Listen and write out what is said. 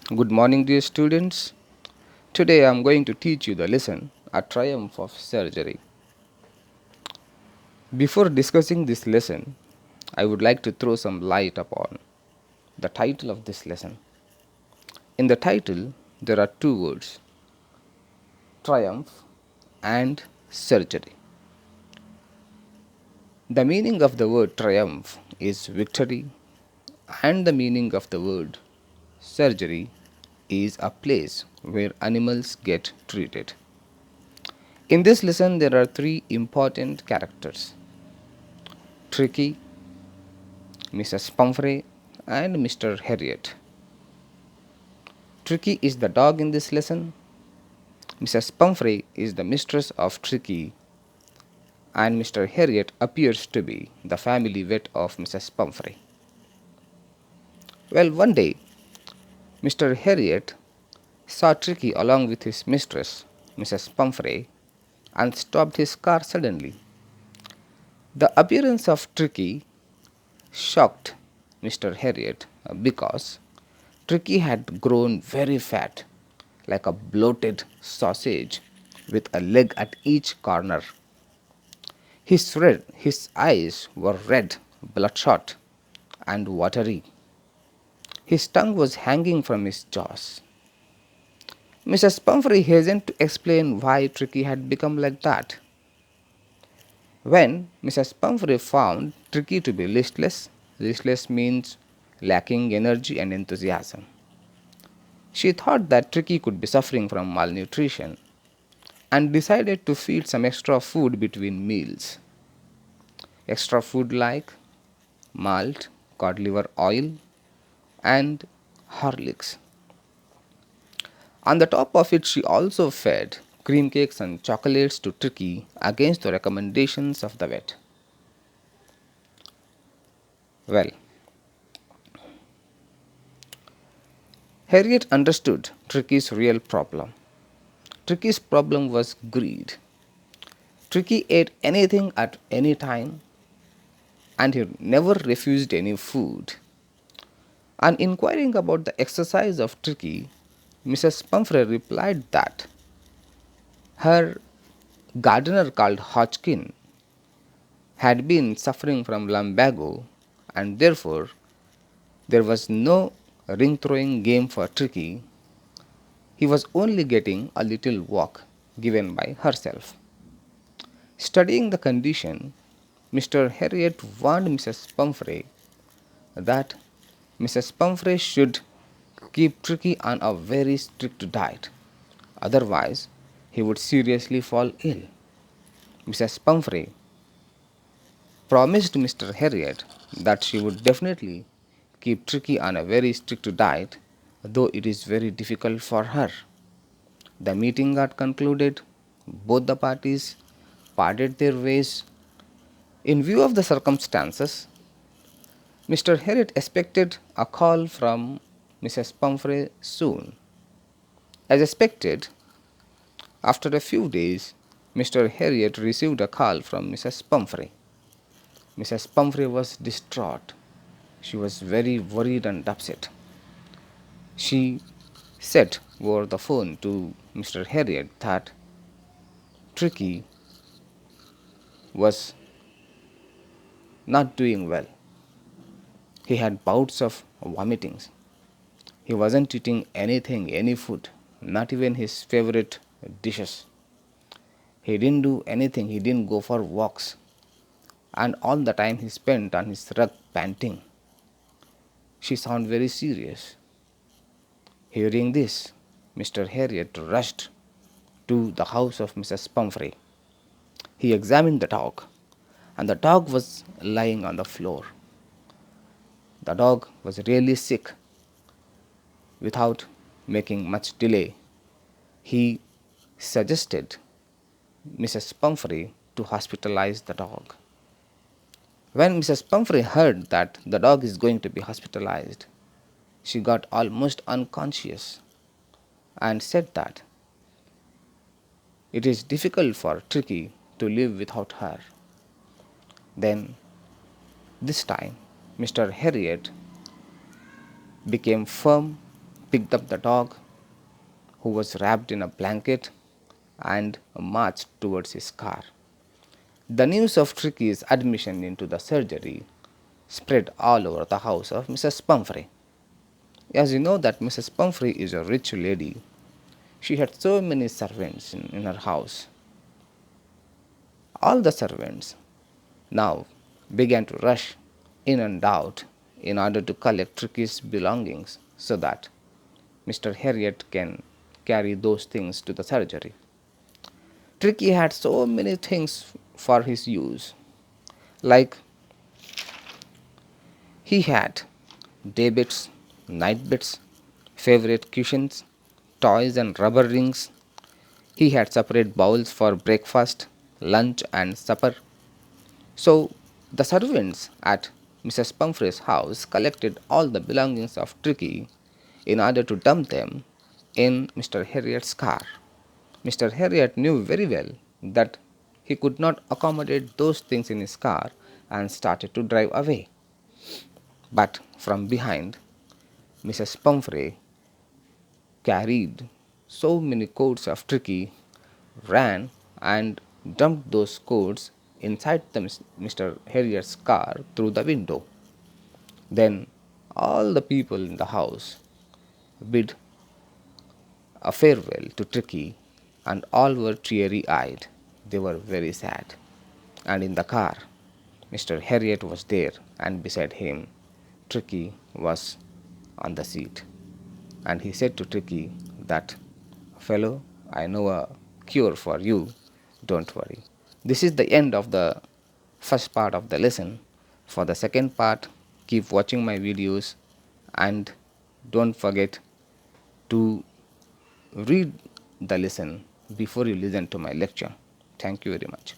Good morning, dear students. Today I am going to teach you the lesson A Triumph of Surgery. Before discussing this lesson, I would like to throw some light upon the title of this lesson. In the title, there are two words triumph and surgery. The meaning of the word triumph is victory, and the meaning of the word surgery is a place where animals get treated. In this lesson, there are three important characters Tricky, Mrs. Pumphrey, and Mr. Harriet. Tricky is the dog in this lesson. Mrs. Pumphrey is the mistress of Tricky, and Mr. Harriet appears to be the family vet of Mrs. Pumphrey. Well, one day, Mr. Harriet saw Tricky along with his mistress, Mrs. Pumphrey, and stopped his car suddenly. The appearance of Tricky shocked Mr. Harriet because Tricky had grown very fat, like a bloated sausage with a leg at each corner. His eyes were red, bloodshot, and watery. His tongue was hanging from his jaws. Mrs. Pumphrey hastened to explain why Tricky had become like that. When Mrs. Pumphrey found Tricky to be listless means lacking energy and enthusiasm. She thought that Tricky could be suffering from malnutrition and decided to feed some extra food between meals. Extra food like malt, cod liver oil, and Horlicks. On the top of it, she also fed cream cakes and chocolates to Tricky against the recommendations of the vet. Well, Harriet understood Tricky's real problem. Tricky's problem was greed. Tricky ate anything at any time and he never refused any food. On inquiring about the exercise of Tricky, Mrs. Pumphrey replied that her gardener called Hodgkin had been suffering from lumbago and therefore there was no ring throwing game for Tricky. He was only getting a little walk given by herself. Studying the condition, Mr. Harriet warned Mrs. Pumphrey that Mrs. Pumphrey should keep Tricky on a very strict diet, otherwise, he would seriously fall ill. Mrs. Pumphrey promised Mr. Harriet that she would definitely keep Tricky on a very strict diet, though it is very difficult for her. The meeting got concluded, both the parties parted their ways. In view of the circumstances, Mr. Harriet expected a call from Mrs. Pumphrey soon. As expected, after a few days, Mr. Harriet received a call from Mrs. Pumphrey. Mrs. Pumphrey was distraught. She was very worried and upset. She said over the phone to Mr. Harriet that Tricky was not doing well. He had bouts of vomitings. He wasn't eating anything, any food, not even his favorite dishes. He didn't do anything, he didn't go for walks, and all the time he spent on his rug panting. She sounded very serious. Hearing this, Mr. Harriet rushed to the house of Mrs. Pumphrey. He examined the dog, and the dog was lying on the floor. The dog was really sick. Without making much delay, he suggested Mrs. Pumphrey to hospitalize the dog. When Mrs. Pumphrey heard that the dog is going to be hospitalized, she got almost unconscious and said that it is difficult for Tricky to live without her. Then, this time, Mr. Harriet became firm, picked up the dog, who was wrapped in a blanket, and marched towards his car. The news of Tricky's admission into the surgery spread all over the house of Mrs. Pumphrey. As you know that Mrs. Pumphrey is a rich lady, she had so many servants in her house. All the servants now began to rush in and out in order to collect Tricky's belongings so that Mr. Harriet can carry those things to the surgery. Tricky had so many things for his use, like he had daybeds, nightbeds, favorite cushions, toys and rubber rings. He had separate bowls for breakfast, lunch and supper. So the servants at Mrs. Pumphrey's house collected all the belongings of Tricky in order to dump them in Mr. Harriet's car. Mr. Harriet knew very well that he could not accommodate those things in his car and started to drive away. But from behind, Mrs. Pumphrey carried so many coats of Tricky, ran and dumped those coats inside Mr. Harriet's car through the window. Then all the people in the house bid a farewell to Tricky, and all were teary eyed. They were very sad. And in the car, Mr. Harriet was there, and beside him, Tricky was on the seat. And he said to Tricky that, "Fellow, I know a cure for you, don't worry." This is the end of the first part of the lesson. For the second part, keep watching my videos and don't forget to read the lesson before you listen to my lecture. Thank you very much.